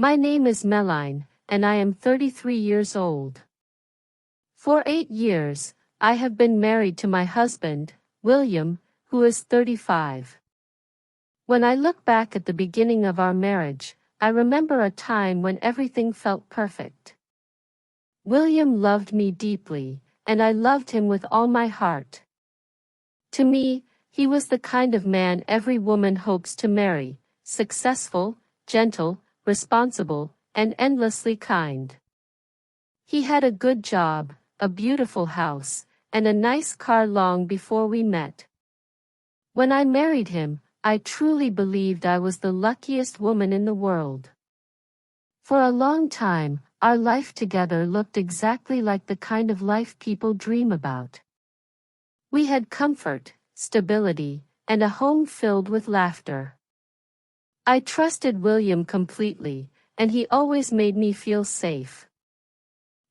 My name is Meline, and I am 33 years old. For 8 years, I have been married to my husband, William, who is 35. When I look back at the beginning of our marriage, I remember a time when everything felt perfect. William loved me deeply, and I loved him with all my heart. To me, he was the kind of man every woman hopes to marry: successful, gentle, responsible, and endlessly kind. He had a good job, a beautiful house, and a nice car long before we met. When I married him, I truly believed I was the luckiest woman in the world. For a long time, our life together looked exactly like the kind of life people dream about. We had comfort, stability, and a home filled with laughter. I trusted William completely, and he always made me feel safe.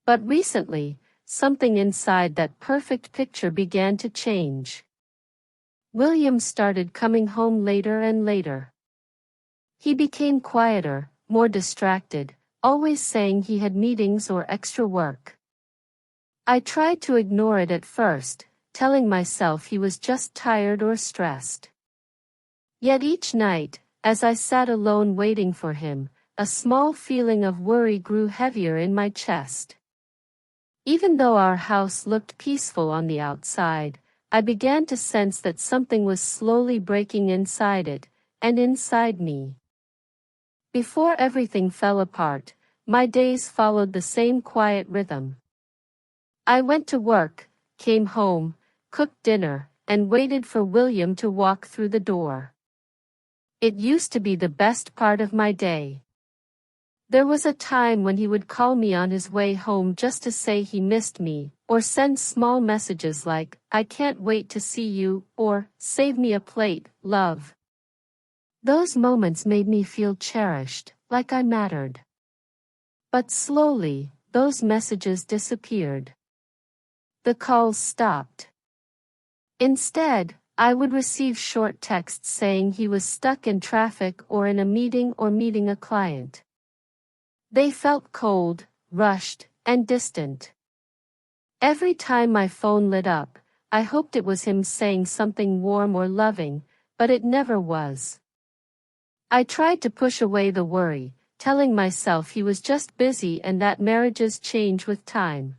But recently, something inside that perfect picture began to change. William started coming home later and later. He became quieter, more distracted, always saying he had meetings or extra work. I tried to ignore it at first, telling myself he was just tired or stressed. Yet each night, as I sat alone waiting for him, a small feeling of worry grew heavier in my chest. Even though our house looked peaceful on the outside, I began to sense that something was slowly breaking inside it, and inside me. Before everything fell apart, my days followed the same quiet rhythm. I went to work, came home, cooked dinner, and waited for William to walk through the door. It used to be the best part of my day. There was a time when he would call me on his way home just to say he missed me, or send small messages like, "I can't wait to see you," or, "Save me a plate, love." Those moments made me feel cherished, like I mattered. But slowly, those messages disappeared. The calls stopped. Instead, I would receive short texts saying he was stuck in traffic or in a meeting or meeting a client. They felt cold, rushed, and distant. Every time my phone lit up, I hoped it was him saying something warm or loving, but it never was. I tried to push away the worry, telling myself he was just busy and that marriages change with time.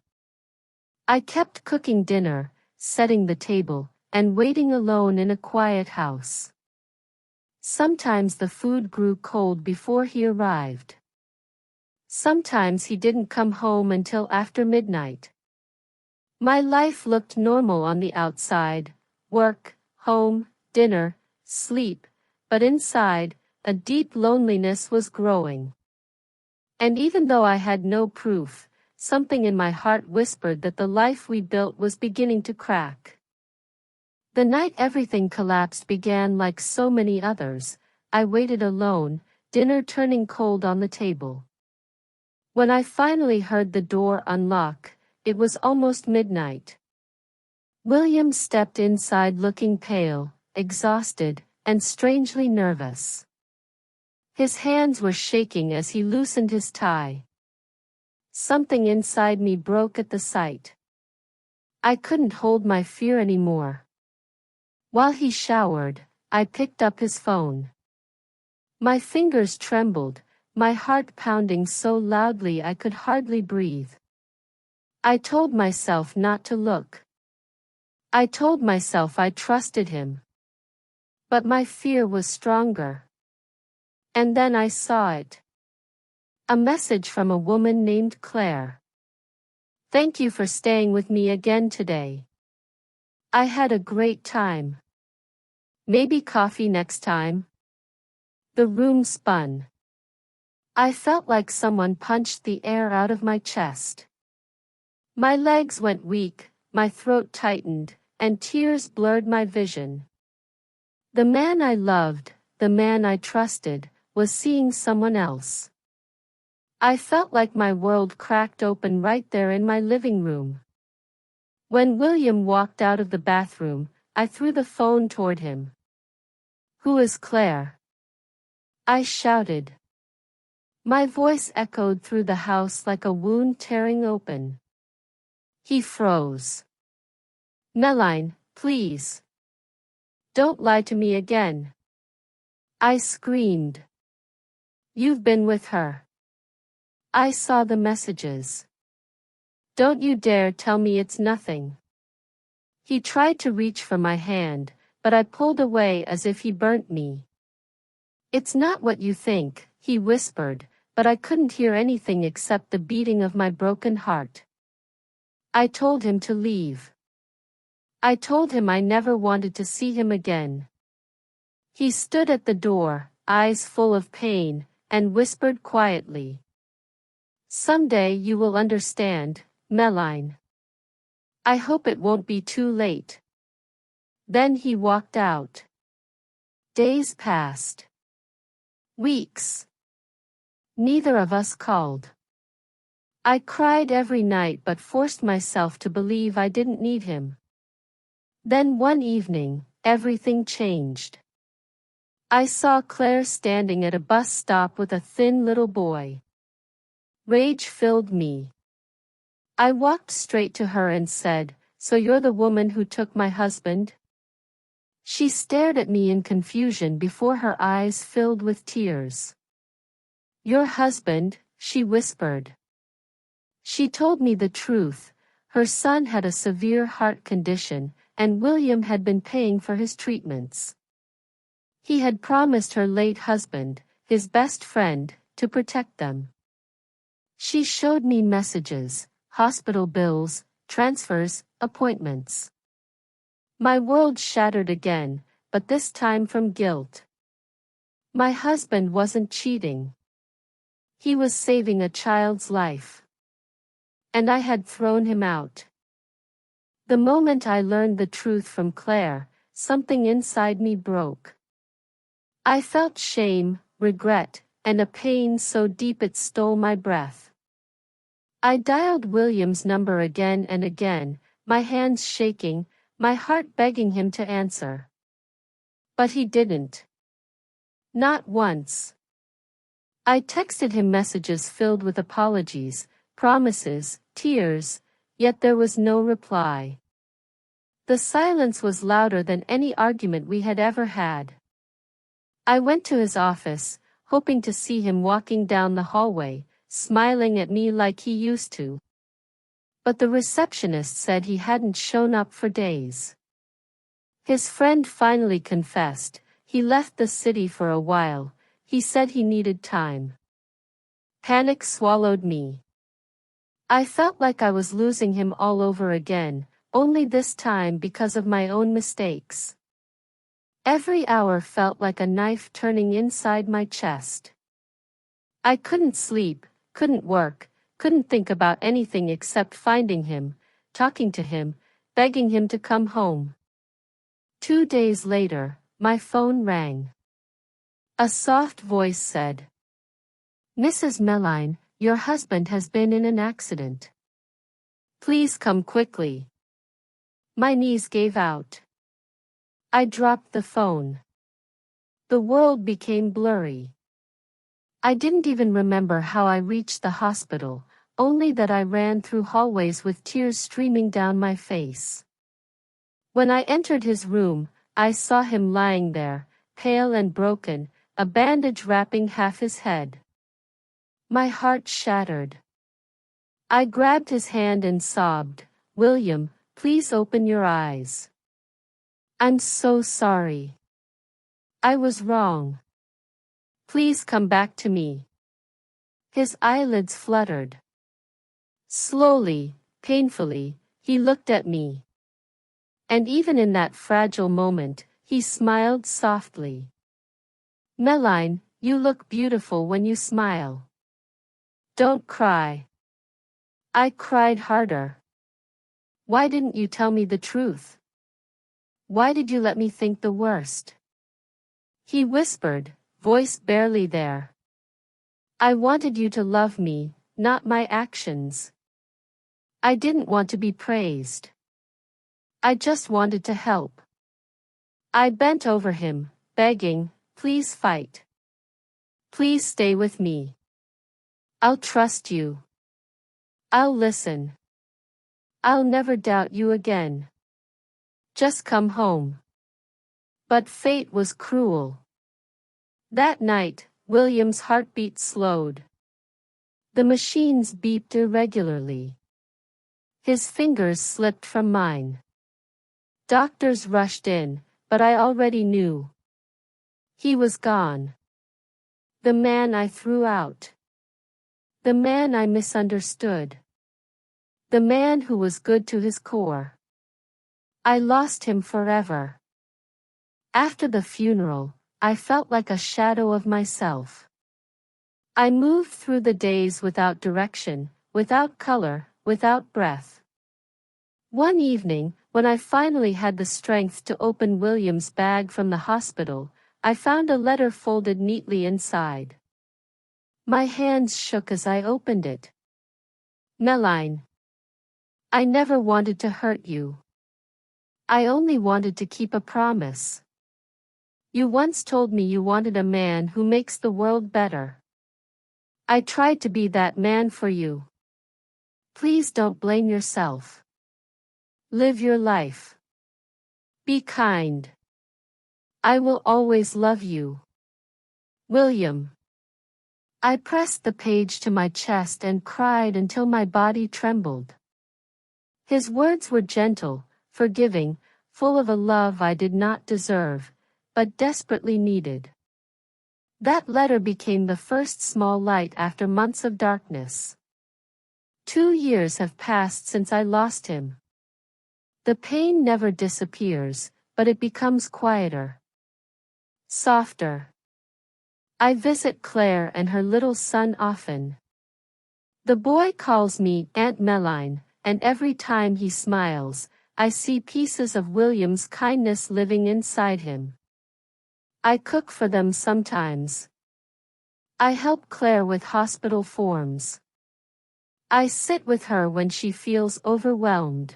I kept cooking dinner, setting the table, and waiting alone in a quiet house. Sometimes the food grew cold before he arrived. Sometimes he didn't come home until after midnight. My life looked normal on the outside: work, home, dinner, sleep, but inside, a deep loneliness was growing. And even though I had no proof, something in my heart whispered that the life we built was beginning to crack. The night everything collapsed began like so many others. I waited alone, dinner turning cold on the table. When I finally heard the door unlock, it was almost midnight. William stepped inside looking pale, exhausted, and strangely nervous. His hands were shaking as he loosened his tie. Something inside me broke at the sight. I couldn't hold my fear anymore. While he showered, I picked up his phone. My fingers trembled, my heart pounding so loudly I could hardly breathe. I told myself not to look. I told myself I trusted him. But my fear was stronger. And then I saw it. A message from a woman named Claire. "Thank you for staying with me again today. I had a great time. Maybe coffee next time?" The room spun. I felt like someone punched the air out of my chest. My legs went weak, my throat tightened, and tears blurred my vision. The man I loved, the man I trusted, was seeing someone else. I felt like my world cracked open right there in my living room. When William walked out of the bathroom, I threw the phone toward him. "Who is Claire?" I shouted. My voice echoed through the house like a wound tearing open. He froze. Meline, please. Don't lie to me again. I screamed. You've been with her. I saw the messages. Don't you dare tell me it's nothing. He tried to reach for my hand, but I pulled away as if he burnt me. It's not what you think, he whispered, but I couldn't hear anything except the beating of my broken heart. I told him to leave. I told him I never wanted to see him again. He stood at the door, eyes full of pain, and whispered quietly. Someday you will understand, Meline. I hope it won't be too late. Then he walked out. Days passed. Weeks. Neither of us called. I cried every night but forced myself to believe I didn't need him. Then one evening, everything changed. I saw Claire standing at a bus stop with a thin little boy. Rage filled me. I walked straight to her and said, "So you're the woman who took my husband?" She stared at me in confusion before her eyes filled with tears. "Your husband," she whispered. She told me the truth. Her son had a severe heart condition, and William had been paying for his treatments. He had promised her late husband, his best friend, to protect them. She showed me messages, hospital bills, transfers, appointments. My world shattered again, but this time from guilt. My husband wasn't cheating. He was saving a child's life. And I had thrown him out. The moment I learned the truth from Claire, something inside me broke. I felt shame, regret, and a pain so deep it stole my breath. I dialed William's number again and again, my hands shaking, my heart begging him to answer. But he didn't. Not once. I texted him messages filled with apologies, promises, tears, yet there was no reply. The silence was louder than any argument we had ever had. I went to his office, hoping to see him walking down the hallway, smiling at me like he used to. But the receptionist said he hadn't shown up for days. His friend finally confessed, he left the city for a while, he said he needed time. Panic swallowed me. I felt like I was losing him all over again, only this time because of my own mistakes. Every hour felt like a knife turning inside my chest. I couldn't sleep, couldn't work, couldn't think about anything except finding him, talking to him, begging him to come home. 2 days later, my phone rang. A soft voice said, "Mrs. Meline, your husband has been in an accident. Please come quickly." My knees gave out. I dropped the phone. The world became blurry. I didn't even remember how I reached the hospital, only that I ran through hallways with tears streaming down my face. When I entered his room, I saw him lying there, pale and broken, a bandage wrapping half his head. My heart shattered. I grabbed his hand and sobbed, "William, please open your eyes. I'm so sorry. I was wrong. Please come back to me." His eyelids fluttered. Slowly, painfully, he looked at me. And even in that fragile moment, he smiled softly. "Meline, you look beautiful when you smile. Don't cry." I cried harder. "Why didn't you tell me the truth? Why did you let me think the worst?" He whispered, voice barely there. "I wanted you to love me, not my actions. I didn't want to be praised. I just wanted to help." I bent over him, begging, "Please fight. Please stay with me. I'll trust you. I'll listen. I'll never doubt you again. Just come home. But fate was cruel. That night, William's heartbeat slowed. The machines beeped irregularly. His fingers slipped from mine. Doctors rushed in, but I already knew. He was gone. The man I threw out. The man I misunderstood. The man who was good to his core. I lost him forever. After the funeral, I felt like a shadow of myself. I moved through the days without direction, without color, without breath. One evening, when I finally had the strength to open William's bag from the hospital, I found a letter folded neatly inside. My hands shook as I opened it. Meline. I never wanted to hurt you. I only wanted to keep a promise. You once told me you wanted a man who makes the world better. I tried to be that man for you. Please don't blame yourself. Live your life. Be kind. I will always love you. William. I pressed the page to my chest and cried until my body trembled. His words were gentle, forgiving, full of a love I did not deserve, but desperately needed. That letter became the first small light after months of darkness. 2 years have passed since I lost him. The pain never disappears, but it becomes quieter. Softer. I visit Claire and her little son often. The boy calls me Aunt Meline, and every time he smiles, I see pieces of William's kindness living inside him. I cook for them sometimes. I help Claire with hospital forms. I sit with her when she feels overwhelmed.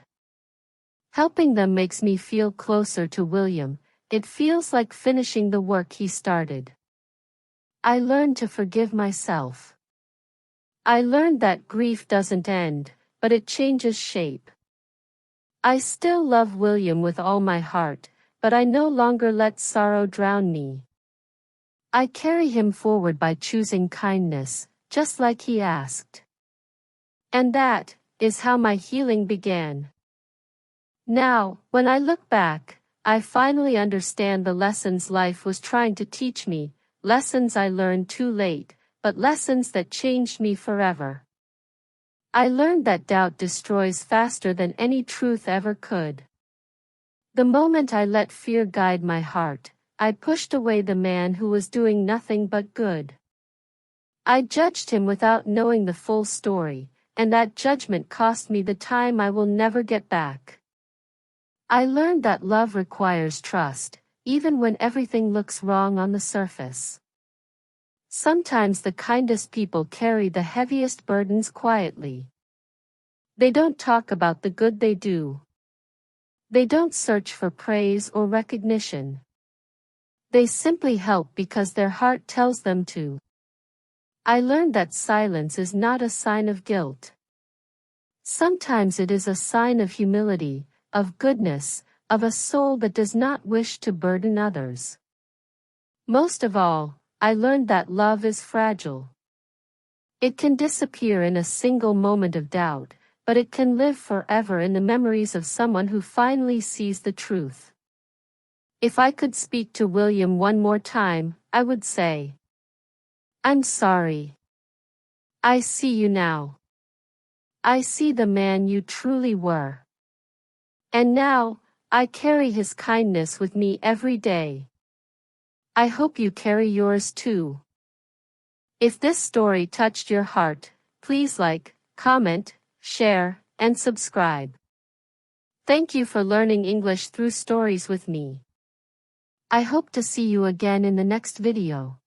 Helping them makes me feel closer to William. It feels like finishing the work he started. I learned to forgive myself. I learned that grief doesn't end, but it changes shape. I still love William with all my heart, but I no longer let sorrow drown me. I carry him forward by choosing kindness, just like he asked. And that is how my healing began. Now, when I look back, I finally understand the lessons life was trying to teach me, lessons I learned too late, but lessons that changed me forever. I learned that doubt destroys faster than any truth ever could. The moment I let fear guide my heart, I pushed away the man who was doing nothing but good. I judged him without knowing the full story, and that judgment cost me the time I will never get back. I learned that love requires trust, even when everything looks wrong on the surface. Sometimes the kindest people carry the heaviest burdens quietly. They don't talk about the good they do. They don't search for praise or recognition. They simply help because their heart tells them to. I learned that silence is not a sign of guilt. Sometimes it is a sign of humility, of goodness, of a soul that does not wish to burden others. Most of all, I learned that love is fragile. It can disappear in a single moment of doubt, but it can live forever in the memories of someone who finally sees the truth. If I could speak to William one more time, I would say, I'm sorry. I see you now. I see the man you truly were. And now, I carry his kindness with me every day. I hope you carry yours too. If this story touched your heart, please like, comment, share, and subscribe. Thank you for learning English through stories with me. I hope to see you again in the next video.